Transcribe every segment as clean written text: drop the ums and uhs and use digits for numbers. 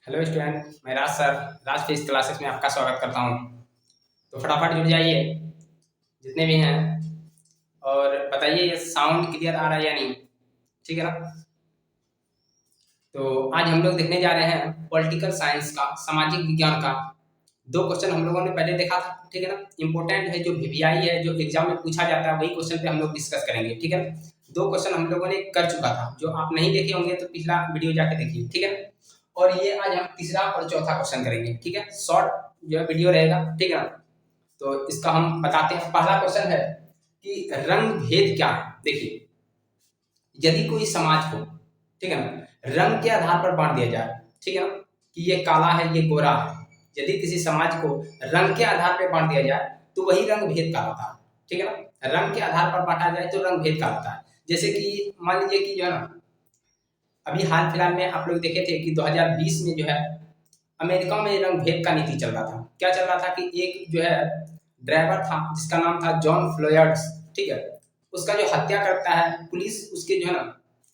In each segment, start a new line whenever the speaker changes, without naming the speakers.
Hello student, मैं राज sir राज physics classes में आपका स्वागत करता हूँ। तो फटाफट जुड़ जाइए जितने भी हैं और बताइए ये साउंड क्लियर आ रहा है या नहीं। ठीक है ना। तो आज हम लोग देखने जा रहे हैं पॉलिटिकल साइंस का, सामाजिक विज्ञान का। दो क्वेश्चन हम लोगों ने पहले देखा था। ठीक है ना। इंपॉर्टेंट है, जो वीवीआई है, जो एग्जाम में पूछा जाता है, वही क्वेश्चन पे हम लोग डिस्कस करेंगे। ठीक है ना। दो क्वेश्चन हम लोगों ने कर चुका था, जो आप नहीं देखे होंगे तो पिछला वीडियो जाके देखिए। ठीक है ना। और ये आज हम तीसरा और चौथा क्वेश्चन करेंगे। ठीक है। शॉर्ट जो है वीडियो रहेगा। ठीक है ना। तो इसका हम बताते हैं। पहला क्वेश्चन है कि रंग भेद क्या है। देखिए, यदि कोई समाज को, ठीक है ना, रंग के आधार पर बांट दिया जाए, ठीक है ना, कि ये काला है, ये गोरा है। यदि किसी समाज को रंग के आधार पर बांट दिया जाए तो वही रंग भेद कहलाता है। ठीक है ना। रंग के आधार पर बांटा जाए तो रंग भेद कहलाता है। जैसे कि मान लीजिए कि जो है ना, अभी हाल फिलहाल में आप लोग देखे थे कि 2020 में जो है अमेरिका में रंग भेद का नीति चल रहा था। क्या चल रहा था कि एक जो है ड्राइवर था जिसका नाम था जॉन फ्लोयड्स। ठीक है। उसका जो हत्या करता है, पुलिस उसके जो है ना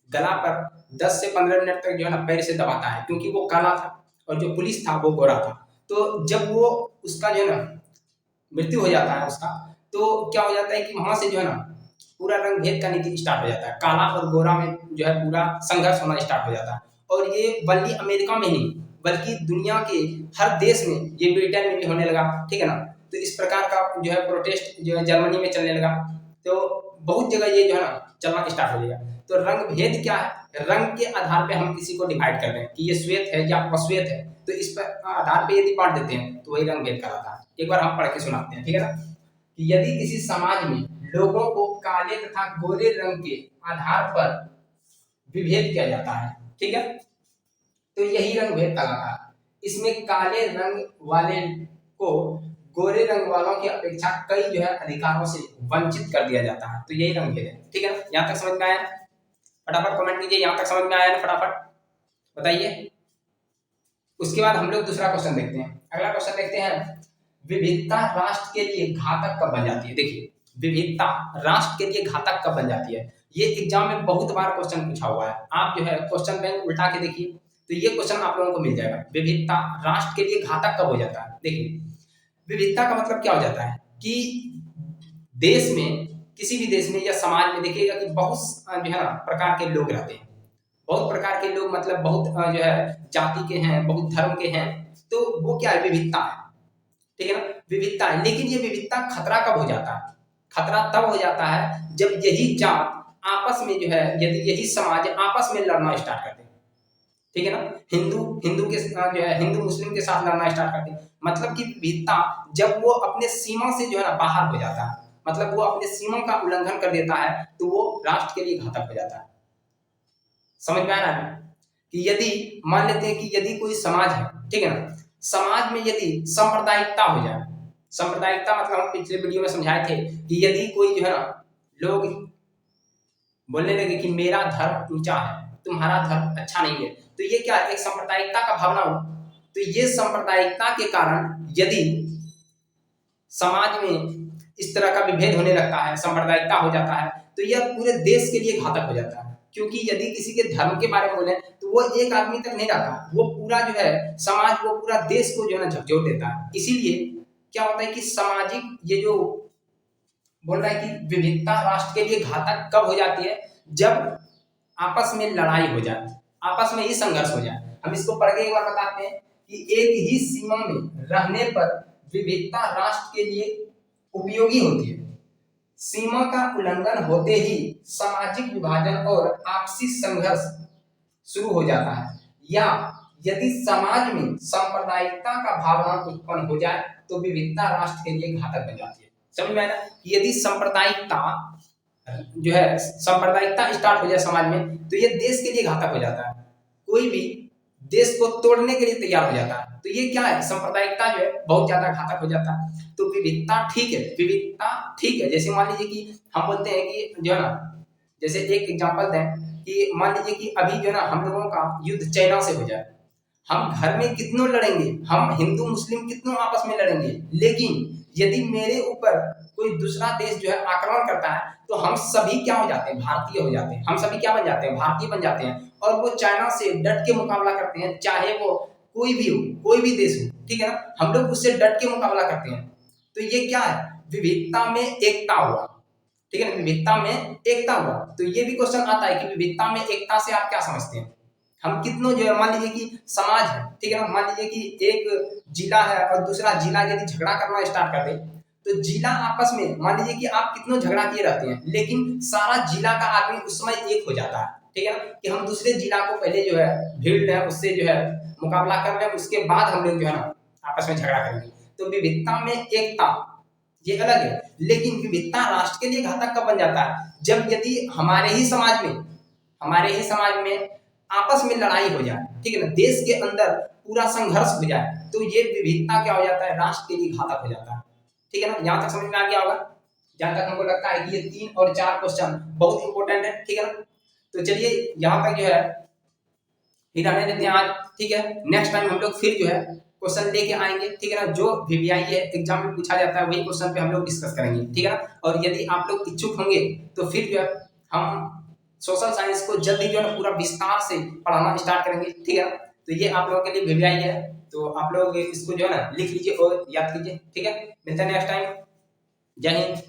गला पर 10 से 15 मिनट तक जो है ना पैर से दबाता है, क्योंकि वो काला था और जो पुलिस था वो गोरा था। तो जब वो उसका जो है ना मृत्यु हो जाता है उसका, तो क्या हो जाता है कि वहां से जो है ना पूरा रंग भेद का नीति स्टार्ट हो जाता है। काला और गोरा में जो है पूरा संघर्ष होना स्टार्ट हो जाता है। और ये बल्कि अमेरिका में ही नहीं, बल्कि दुनिया के हर देश में, ये ब्रिटेन में भी होने लगा। ठीक है ना। तो इस प्रकार का जो है प्रोटेस्ट जो है जर्मनी में चलने लगा। तो बहुत जगह ये जो है ना चलना स्टार्ट हो जाएगा। तो रंग भेद क्या है? रंग के आधार पे हम किसी को डिवाइड कर रहे हैं कि ये श्वेत है या अश्वेत है, तो इस पर आधार पे यदि बांट देते हैं तो वही रंग भेद कहलाता है। एक बार हम पढ़ के सुनाते हैं। ठीक है ना। कि यदि किसी समाज में लोगों को काले तथा गोरे रंग के आधार पर विभेद किया जाता है, ठीक है, तो यही रंग भेद कहलाता है। इसमें काले रंग वाले को गोरे रंग वालों की अपेक्षा कई जो है अधिकारों से वंचित कर दिया जाता है। तो यही रंग भेद है। ठीक है ना। यहाँ तक समझ में आया? फटाफट कमेंट कीजिए, यहाँ तक समझ में आया ना, फटाफट बताइए। उसके बाद हम लोग दूसरा क्वेश्चन देखते हैं। अगला क्वेश्चन देखते हैं, विविधता राष्ट्र के लिए घातक कब बन जाती है। देखिए, विविधता राष्ट्र के लिए घातक कब बन जाती है, ये एग्जाम में बहुत बार क्वेश्चन पूछा हुआ है। आप जो है क्वेश्चन बैंक उल्टा के देखिए तो ये क्वेश्चन आप लोगों को मिल जाएगा। विविधता राष्ट्र के लिए घातक कब हो जाता है। देखिए, विविधता का मतलब क्या हो जाता है कि देश में, किसी भी देश में या समाज में देखिएगा कि बहुत जो है ना प्रकार के लोग रहते हैं। बहुत प्रकार के लोग मतलब बहुत जो है जाति के हैं, बहुत धर्म के हैं। तो वो क्या है? विविधता है। ठीक है ना। विविधता है। लेकिन ये विविधता खतरा कब हो जाता है? खतरा तब हो जाता है जब यही जात आपस में जो है, यदि यही समाज आपस में लड़ना स्टार्ट करते हैं। ठीक है ना। हिंदू हिंदू के जो है हिंदू मुस्लिम के साथ लड़ना स्टार्ट करते हैं। मतलब कि विविधता जब वो अपने सीमा से जो है ना बाहर हो जाता है, मतलब वो अपने सीमा का उल्लंघन कर देता है, तो वो राष्ट्र के लिए घातक हो जाता है। समझ में आ रहा है कि यदि मान लेते हैं कि यदि कोई समाज है, ठीक है ना, समाज में यदि सांप्रदायिकता हो जाए, सांप्रदायिकता मतलब हम पिछले वीडियो में समझाए थे कि यदि कोई जो है ना लोग बोलने लगे कि मेरा धर्म ऊंचा है, तुम्हारा धर्म अच्छा नहीं है, तो ये क्या है? एक सांप्रदायिकता का भावना हो। तो ये सांप्रदायिकता के कारण यदि समाज में इस तरह का विभेद होने लगता है, सांप्रदायिकता हो जाता है, तो यह पूरे देश के लिए घातक हो जाता है। क्योंकि यदि किसी के धर्म के बारे में बोले तो वो एक आदमी तक नहीं रहता, वो पूरा जो है समाज, वो पूरा देश को जो है ना झकझोर देता है। इसीलिए क्या होता है कि सामाजिक ये जो बोल रहा है कि विविधता राष्ट्र के लिए घातक कब हो जाती है? जब आपस में लड़ाई हो जाए, आपस में ही संघर्ष हो जाए। हम इसको पढ़ के एक बार बताते हैं कि एक ही सीमा में रहने पर विविधता राष्ट्र के लिए उपयोगी होती है। सीमा का उल्लंघन होते ही सामाजिक विभाजन और आपसी संघर्ष शुरू हो जाता है। या यदि समाज में सांप्रदायिकता का भावना उत्पन्न हो जाए तो विविधता राष्ट्र के लिए घातक बन जाती है। समझ में आया? यदि सांप्रदायिकता जो है, सांप्रदायिकता स्टार्ट हो जाए समाज में, तो ये देश के लिए घातक हो जाता है। कोई भी देश को तोड़ने के लिए तैयार हो जाता है। तो ये क्या है? सांप्रदायिकता जो है बहुत ज्यादा घातक हो जाता है। तो विविधता ठीक है, विविधता ठीक है। जैसे मान लीजिए कि हम बोलते हैं कि जो है ना, जैसे एक एग्जांपल दें कि मान लीजिए कि अभी जो है ना हम लोगों का युद्ध चाइना से हो जाए, हम घर में कितनों लड़ेंगे, हम हिंदू मुस्लिम कितनों आपस में लड़ेंगे, लेकिन यदि मेरे ऊपर कोई दूसरा देश जो है आक्रमण करता है तो हम सभी क्या हो जाते हैं? भारतीय हो जाते हैं। हम सभी क्या बन जाते हैं? भारतीय बन जाते हैं। और वो चाइना से डट के मुकाबला करते हैं, चाहे वो कोई भी हो, कोई भी देश हो, ठीक है ना, हम लोग उससे डट के मुकाबला करते हैं। तो ये क्या है, विविधता में एकता हुआ, ठीक है ना, विविधता में एकता हुआ। तो ये भी क्वेश्चन आता है कि विविधता में एकता से आप क्या समझते हैं। हम कितनों जो है, मान लीजिए कि समाज है, ठीक है ना, मान लीजिए कि एक जिला है और दूसरा जिला यदि झगड़ा करना स्टार्ट कर दे, तो जिला आपस में मान लीजिए कि आप कितनों झगड़ा किए रहते हैं, लेकिन सारा जिला का आदमी उस समय एक हो जाता है, ठीक है ना, कि हम दूसरे जिला को पहले जो है भीड़ है उससे जो है मुकाबला कर रहे हैं, उसके बाद हम लोग जो है ना आपस में झगड़ा करेंगे। तो विविधता में एकता ये अलग है, लेकिन विविधता राष्ट्र के लिए घातक कब बन जाता है, जब यदि हमारे ही समाज में आपस में लड़ाई हो जाए, ठीक है ना, देश के अंदर पूरा संघर्ष हो जाए, तो ये विविधता क्या हो जाता है, राष्ट्र के लिए घातक हो जाता है, ठीक है ना। यहाँ तक समझ में आ गया होगा। जहां तक हमको लगता है कि ये 3 और 4 क्वेश्चन बहुत इंपॉर्टेंट है, ठीक है ना। तो चलिए यहाँ तक जो है फिर हमें देते हैं आज, ठीक है। नेक्स्ट टाइम हम लोग फिर जो है क्वेश्चन लेके आएंगे, ठीक है ना, जो वीवीआई है एग्जाम में पूछा जाता है वही क्वेश्चन पे हम लोग डिस्कस करेंगे, ठीक है ना। और यदि आप लोग इच्छुक होंगे तो फिर जो है हम सोशल साइंस को जल्दी जो है पूरा विस्तार से पढ़ाना स्टार्ट करेंगे, ठीक है ना। तो ये आप लोगों के लिए वीवीआई है, तो आप लोग इसको जो है ना लिख लीजिए और याद कीजिए, ठीक है। मिलते हैं नेक्स्ट टाइम। जय हिंद।